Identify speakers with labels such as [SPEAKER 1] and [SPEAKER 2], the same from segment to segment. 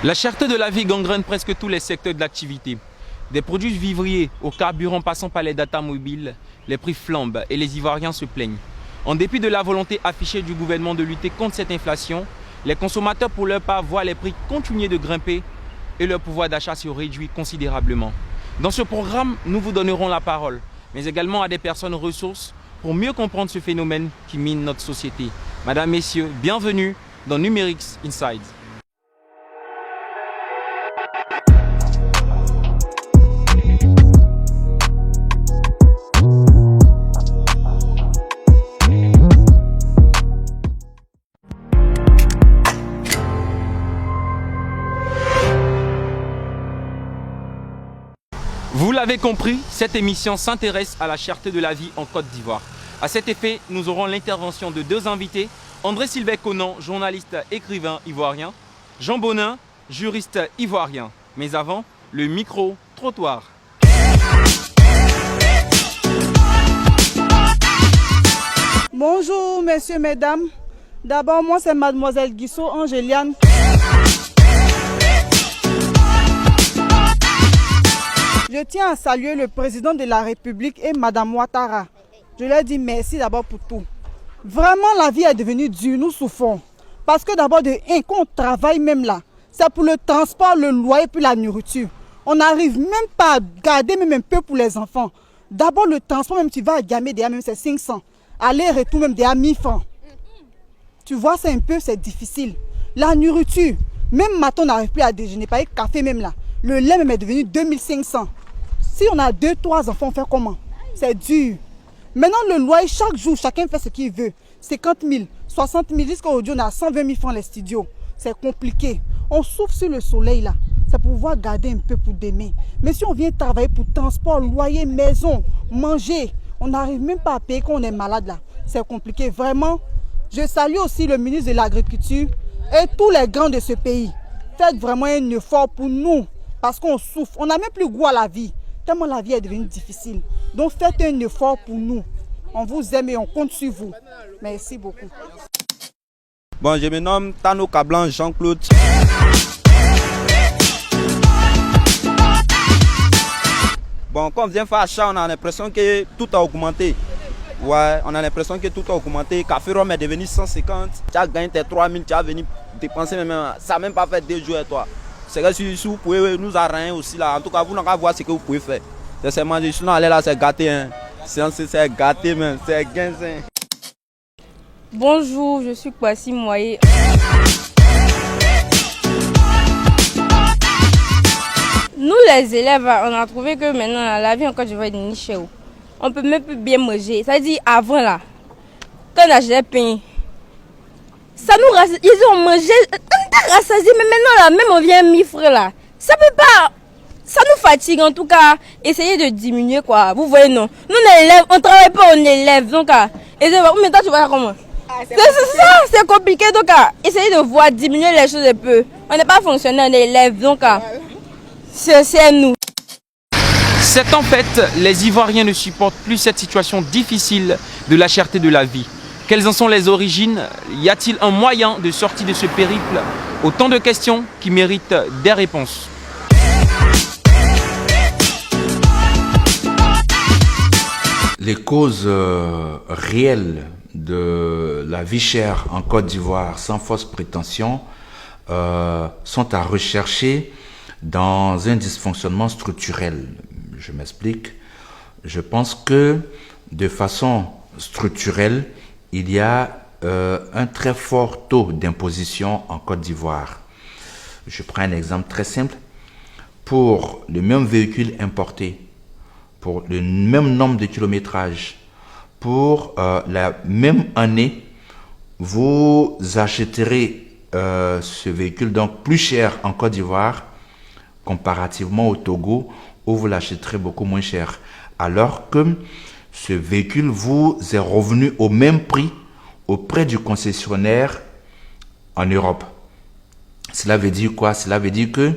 [SPEAKER 1] La cherté de la vie gangrène presque tous les secteurs de l'activité. Des produits vivriers au carburant passant par les data mobiles, les prix flambent et les Ivoiriens se plaignent. En dépit de la volonté affichée du gouvernement de lutter contre cette inflation, les consommateurs pour leur part voient les prix continuer de grimper et leur pouvoir d'achat se réduit considérablement. Dans ce programme, nous vous donnerons la parole, mais également à des personnes ressources pour mieux comprendre ce phénomène qui mine notre société. Madame, Messieurs, bienvenue dans Numerix Inside. Vous l'avez compris, cette émission s'intéresse à la cherté de la vie en Côte d'Ivoire. À cet effet, nous aurons l'intervention de deux invités, André Sylvain Conan, journaliste écrivain ivoirien, Jean Bonin, juriste ivoirien. Mais avant, le micro-trottoir.
[SPEAKER 2] Bonjour messieurs, mesdames. D'abord, moi c'est mademoiselle Guissot Angéliane. Je tiens à saluer le président de la République et madame Ouattara. Je leur dis merci d'abord pour tout. Vraiment, la vie est devenue dure, nous souffrons. Parce que d'abord, quand on travaille même là, c'est pour le transport, le loyer, puis la nourriture. On n'arrive même pas à garder même un peu pour les enfants. D'abord, le transport, même tu vas à Gamé, déjà même c'est 500. Aller-retour, même déjà 1000 francs. Tu vois, c'est difficile. La nourriture, même matin, on n'arrive plus à déjeuner, pas de café même là. Le lait même est devenu 2500. Si on a 2-3 enfants, on fait comment? C'est dur. Maintenant, le loyer, chaque jour, chacun fait ce qu'il veut. 50 000, 60 000, jusqu'à aujourd'hui, on a 120 000 francs les studios. C'est compliqué. On souffre sur le soleil là. C'est pour pouvoir garder un peu pour demain. Mais si on vient travailler pour transport, loyer, maison, manger, on n'arrive même pas à payer quand on est malade là. C'est compliqué. Vraiment, je salue aussi le ministre de l'Agriculture et tous les grands de ce pays. Faites vraiment un effort pour nous. Parce qu'on souffre. On n'a même plus goût à la vie. Tellement la vie est devenue difficile. Donc faites un effort pour nous. On vous aime et on compte sur vous. Merci beaucoup.
[SPEAKER 3] Bon, je me nomme Tano Kablan Jean-Claude. Bon, quand on vient faire achat, on a l'impression que tout a augmenté. Ouais, on a l'impression que tout a augmenté. Café Rome est devenu 150. Tu as gagné tes 3000, tu as venu dépenser même. Ça n'a même pas fait 2 jours et toi. C'est que si vous pouvez nous arranger aussi là, en tout cas vous n'avez qu'à voir ce que vous pouvez faire. C'est seulement sinon aller là c'est gâté hein. C'est gâté même, c'est gain.
[SPEAKER 4] Bonjour, je suis Kwasi Moye. Nous les élèves, on a trouvé que maintenant la vie en Côte d'Ivoire est nichée. On peut même plus bien manger. Ça veut dire avant là, quand on achetait pain, ça nous rassasie, ils ont mangé, on était rassasiés, mais maintenant là, même on vient mifre là. Ça peut pas, ça nous fatigue en tout cas. Essayez de diminuer quoi, vous voyez non. Nous les élèves, on travaille pas, on élève donc mais toi tu vois comment c'est ça, c'est compliqué donc essayez de voir diminuer les choses un peu. On n'est pas fonctionnaire, on est élève donc c'est nous.
[SPEAKER 1] C'est en fait, les Ivoiriens ne supportent plus cette situation difficile de la cherté de la vie. Quelles en sont les origines? Y a-t-il un moyen de sortie de ce périple? Autant de questions qui méritent des réponses.
[SPEAKER 5] Les causes réelles de la vie chère en Côte d'Ivoire, sans fausse prétention, sont à rechercher dans un dysfonctionnement structurel. Je m'explique. Je pense que de façon structurelle, il y a un très fort taux d'imposition en Côte d'Ivoire. Je prends un exemple très simple. Pour le même véhicule importé, pour le même nombre de kilométrage, pour la même année, vous achèterez ce véhicule donc plus cher en Côte d'Ivoire comparativement au Togo où vous l'achèterez beaucoup moins cher. Alors que ce véhicule vous est revenu au même prix auprès du concessionnaire en Europe. Cela veut dire quoi? Cela veut dire que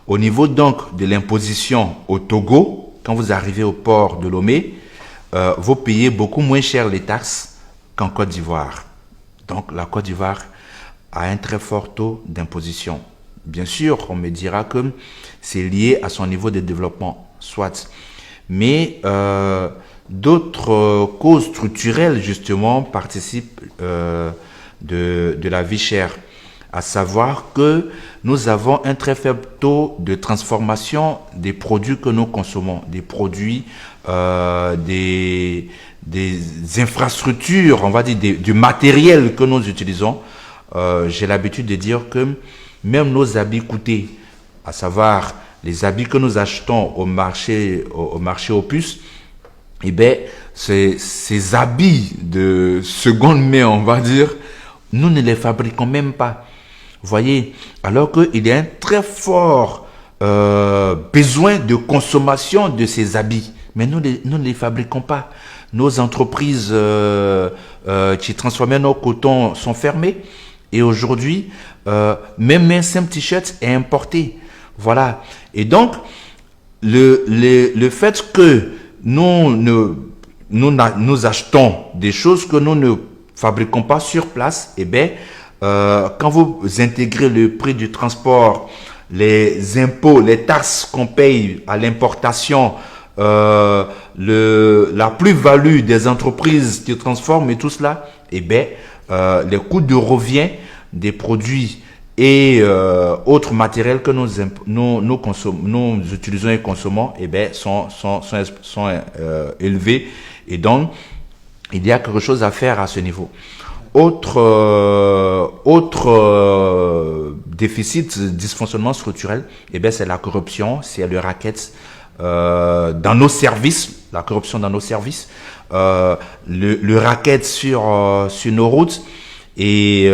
[SPEAKER 5] au niveau donc de l'imposition au Togo, quand vous arrivez au port de Lomé, vous payez beaucoup moins cher les taxes qu'en Côte d'Ivoire. Donc la Côte d'Ivoire a un très fort taux d'imposition. Bien sûr, on me dira que c'est lié à son niveau de développement, soit. Mais d'autres causes structurelles, justement, participent de la vie chère. À savoir que nous avons un très faible taux de transformation des produits que nous consommons, des produits, des infrastructures, on va dire du matériel que nous utilisons. J'ai l'habitude de dire que même nos habits coûtés, à savoir les habits que nous achetons au marché aux puces, eh bien, ces habits de seconde main, on va dire, nous ne les fabriquons même pas. Vous voyez, alors qu'il y a un très fort besoin de consommation de ces habits. Mais nous ne les fabriquons pas. Nos entreprises qui transformaient nos cotons sont fermées. Et aujourd'hui, même un simple t-shirt est importé. Voilà. Et donc, le fait que nous achetons des choses que nous ne fabriquons pas sur place, eh bien, quand vous intégrez le prix du transport, les impôts, les taxes qu'on paye à l'importation, la plus-value des entreprises qui transforment et tout cela, eh bien, les coûts de revient des produits et autres matériels que nous utilisons et consommons, eh bien, sont élevés. Et donc, il y a quelque chose à faire à ce niveau. Autre déficit, dysfonctionnement structurel, eh bien, c'est la corruption, c'est le racket dans nos services, la corruption dans nos services, le racket sur nos routes, et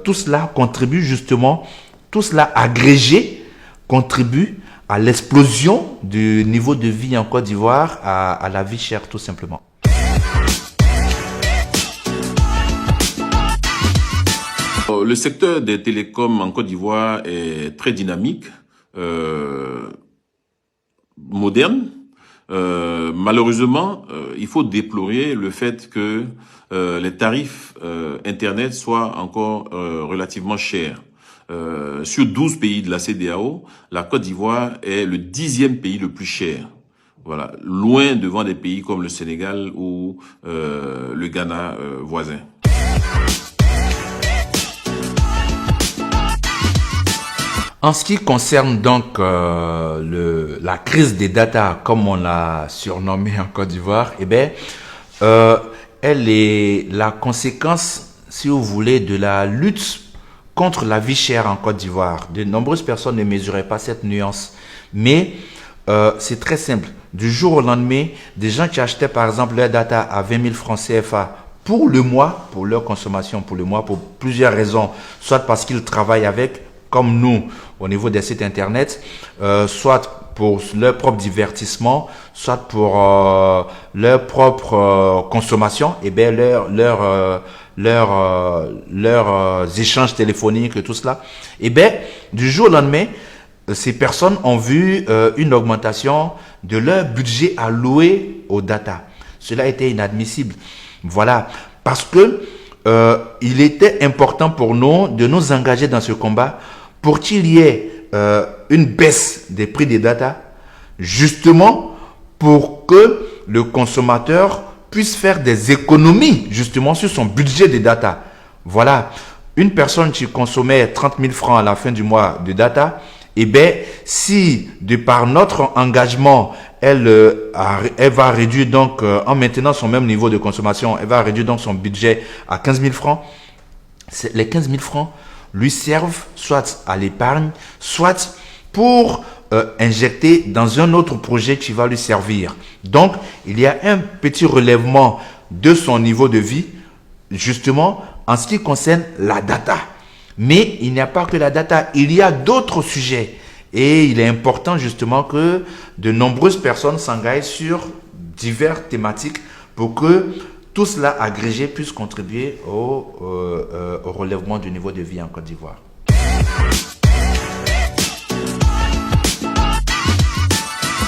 [SPEAKER 5] tout cela contribue justement, tout cela agrégé contribue à l'explosion du niveau de vie en Côte d'Ivoire, à la vie chère tout simplement.
[SPEAKER 6] Le secteur des télécoms en Côte d'Ivoire est très dynamique, moderne. Malheureusement, il faut déplorer le fait que les tarifs Internet soient encore relativement chers. Sur 12 pays de la CEDEAO, la Côte d'Ivoire est le 10e pays le plus cher. Voilà, loin devant des pays comme le Sénégal ou le Ghana voisin.
[SPEAKER 5] En ce qui concerne donc la crise des data, comme on l'a surnommé en Côte d'Ivoire, eh bien, elle est la conséquence, si vous voulez, de la lutte contre la vie chère en Côte d'Ivoire. De nombreuses personnes ne mesuraient pas cette nuance, mais c'est très simple. Du jour au lendemain, des gens qui achetaient par exemple leur data à 20 000 francs CFA pour le mois, pour leur consommation pour le mois, pour plusieurs raisons, soit parce qu'ils travaillent avec, comme nous, au niveau des sites internet, soit pour leur propre divertissement, soit pour leur propre consommation, et bien leurs échanges téléphoniques et tout cela. Et bien, du jour au lendemain, ces personnes ont vu une augmentation de leur budget alloué aux data. Cela était inadmissible. Voilà, parce que il était important pour nous de nous engager dans ce combat pour qu'il y ait une baisse des prix des data, justement pour que le consommateur puisse faire des économies justement sur son budget de data. Voilà, une personne qui consommait 30 000 francs à la fin du mois de data, eh bien, si de par notre engagement, elle va réduire donc, en maintenant son même niveau de consommation, elle va réduire donc son budget à 15 000 francs, les 15 000 francs lui servent soit à l'épargne, soit pour injecter dans un autre projet qui va lui servir. Donc, il y a un petit relèvement de son niveau de vie, justement, en ce qui concerne la data. Mais il n'y a pas que la data, il y a d'autres sujets. Et il est important justement que de nombreuses personnes s'engagent sur diverses thématiques pour que tout cela agrégé puisse contribuer au relèvement du niveau de vie en Côte d'Ivoire.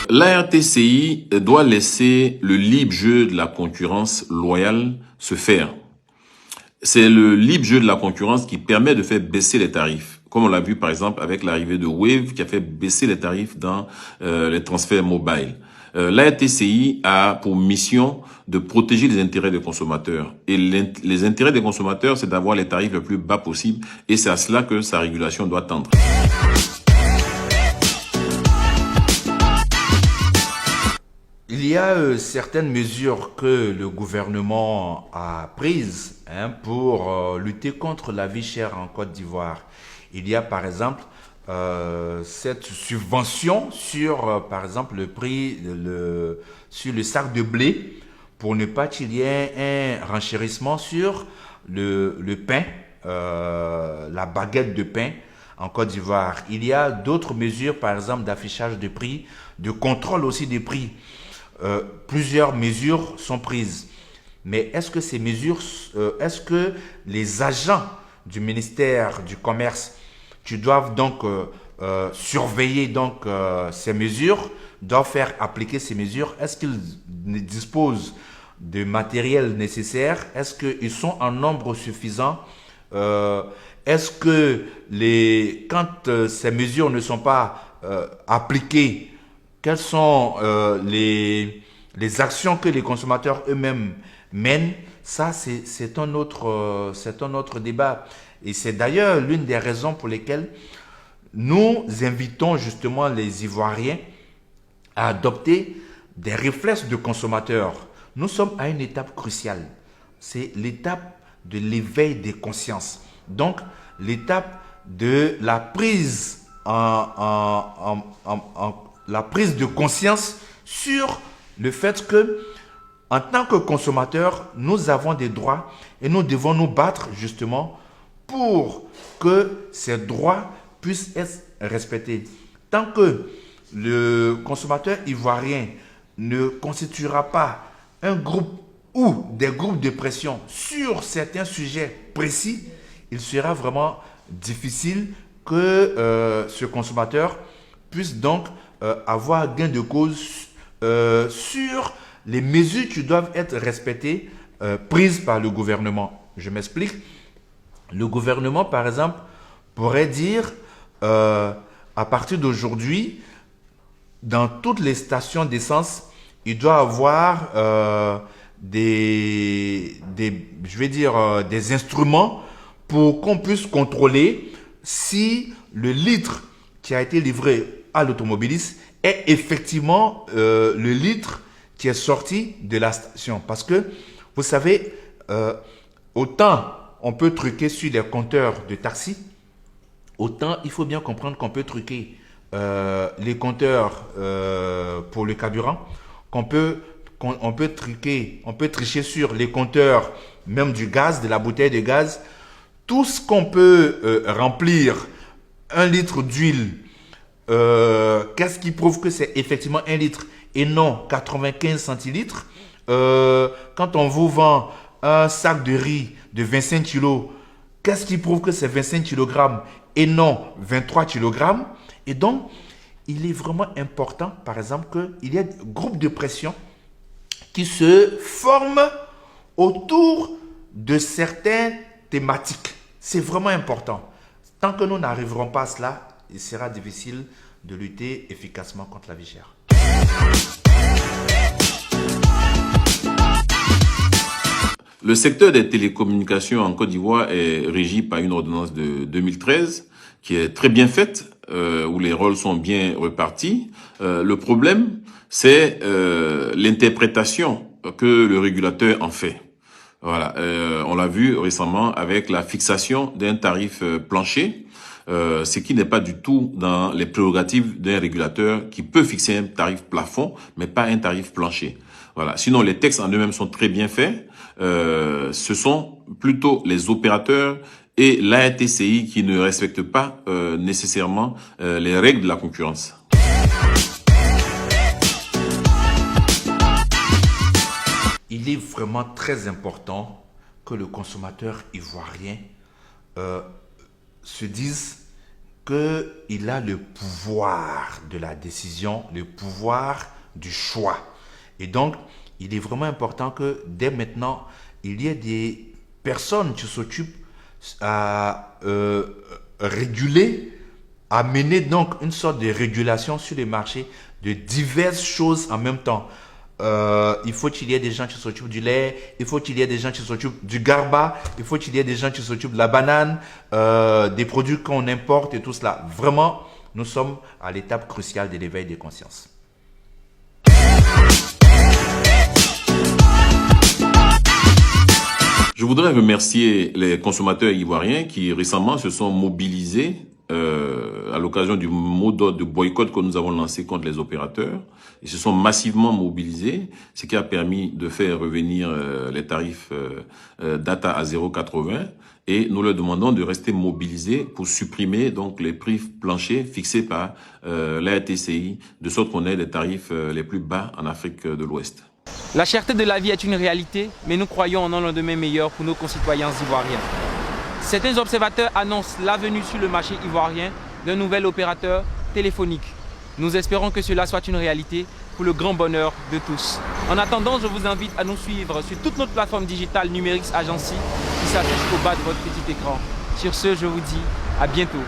[SPEAKER 6] L'ARTCI doit laisser le libre jeu de la concurrence loyale se faire. C'est le libre jeu de la concurrence qui permet de faire baisser les tarifs. comme on l'a vu par exemple avec l'arrivée de Wave qui a fait baisser les tarifs dans les transferts mobile. L'ARTCI a pour mission de protéger les intérêts des consommateurs. Et les intérêts des consommateurs, c'est d'avoir les tarifs les plus bas possibles. Et c'est à cela que sa régulation doit tendre.
[SPEAKER 5] Il y a certaines mesures que le gouvernement a prises pour lutter contre la vie chère en Côte d'Ivoire. Il y a par exemple cette subvention sur par exemple le prix sur le sac de blé pour ne pas qu'il y ait un renchérissement sur le pain, la baguette de pain en Côte d'Ivoire. Il y a d'autres mesures par exemple d'affichage de prix, de contrôle aussi des prix. Plusieurs mesures sont prises. Mais est-ce que ces mesures, est-ce que les agents du ministère du Commerce qui doivent donc surveiller donc ces mesures, doivent faire appliquer ces mesures, est-ce qu'ils disposent de matériel nécessaire? Est-ce qu'ils sont en nombre suffisant? Est-ce que quand ces mesures ne sont pas appliquées, quelles sont les actions que les consommateurs eux-mêmes mènent? Ça, c'est un autre débat. Et c'est d'ailleurs l'une des raisons pour lesquelles nous invitons justement les Ivoiriens à adopter des réflexes de consommateurs. Nous sommes à une étape cruciale. C'est l'étape de l'éveil des consciences. Donc, l'étape de la prise la prise de conscience sur le fait que, en tant que consommateurs, nous avons des droits et nous devons nous battre justement pour que ces droits puissent être respectés. Tant que le consommateur ivoirien ne constituera pas un groupe ou des groupes de pression sur certains sujets précis, il sera vraiment difficile que ce consommateur puisse donc avoir gain de cause sur les mesures qui doivent être respectées, prises par le gouvernement. Je m'explique. Le gouvernement, par exemple, pourrait dire, à partir d'aujourd'hui, dans toutes les stations d'essence, il doit avoir des instruments pour qu'on puisse contrôler si le litre qui a été livré à l'automobiliste est effectivement le litre qui est sorti de la station. Parce que, vous savez, autant on peut truquer sur les compteurs de taxi, autant il faut bien comprendre qu'on peut truquer les compteurs pour le carburant, on peut tricher sur les compteurs même du gaz, de la bouteille de gaz. Tout ce qu'on peut remplir 1 litre d'huile, qu'est-ce qui prouve que c'est effectivement 1 litre et non 95 centilitres? Quand on vous vend un sac de riz de 25 kg, qu'est-ce qui prouve que c'est 25 kg et non 23 kg? Et donc, il est vraiment important, par exemple, qu'il y ait des groupes de pression qui se forment autour de certaines thématiques. C'est vraiment important. Tant que nous n'arriverons pas à cela, il sera difficile de lutter efficacement contre la vie chère.
[SPEAKER 6] Le secteur des télécommunications en Côte d'Ivoire est régi par une ordonnance de 2013 qui est très bien faite, où les rôles sont bien repartis. Le problème, c'est l'interprétation que le régulateur en fait. Voilà, on l'a vu récemment avec la fixation d'un tarif plancher, ce qui n'est pas du tout dans les prérogatives d'un régulateur qui peut fixer un tarif plafond, mais pas un tarif plancher. Voilà. Sinon, les textes en eux-mêmes sont très bien faits. Ce sont plutôt les opérateurs et l'ARTCI qui ne respectent pas nécessairement les règles de la concurrence.
[SPEAKER 5] Il est vraiment très important que le consommateur ivoirien se dise qu'il a le pouvoir de la décision, le pouvoir du choix. Et donc, il est vraiment important que dès maintenant, il y ait des personnes qui s'occupent à réguler, amener donc une sorte de régulation sur les marchés de diverses choses en même temps. Il faut qu'il y ait des gens qui s'occupent du lait, il faut qu'il y ait des gens qui s'occupent du garba, il faut qu'il y ait des gens qui s'occupent de la banane, des produits qu'on importe et tout cela. Vraiment, nous sommes à l'étape cruciale de l'éveil des consciences.
[SPEAKER 6] Je voudrais remercier les consommateurs ivoiriens qui récemment se sont mobilisés à l'occasion du mot d'ordre de boycott que nous avons lancé contre les opérateurs. Ils se sont massivement mobilisés, ce qui a permis de faire revenir les tarifs data à 0,80 et nous leur demandons de rester mobilisés pour supprimer donc les prix planchers fixés par la RTCI, de sorte qu'on ait les tarifs les plus bas en Afrique de l'Ouest.
[SPEAKER 1] La cherté de la vie est une réalité, mais nous croyons en un lendemain meilleur pour nos concitoyens ivoiriens. Certains observateurs annoncent la venue sur le marché ivoirien d'un nouvel opérateur téléphonique. Nous espérons que cela soit une réalité pour le grand bonheur de tous. En attendant, je vous invite à nous suivre sur toute notre plateforme digitale Numérix Agency qui s'affiche au bas de votre petit écran. Sur ce, je vous dis à bientôt.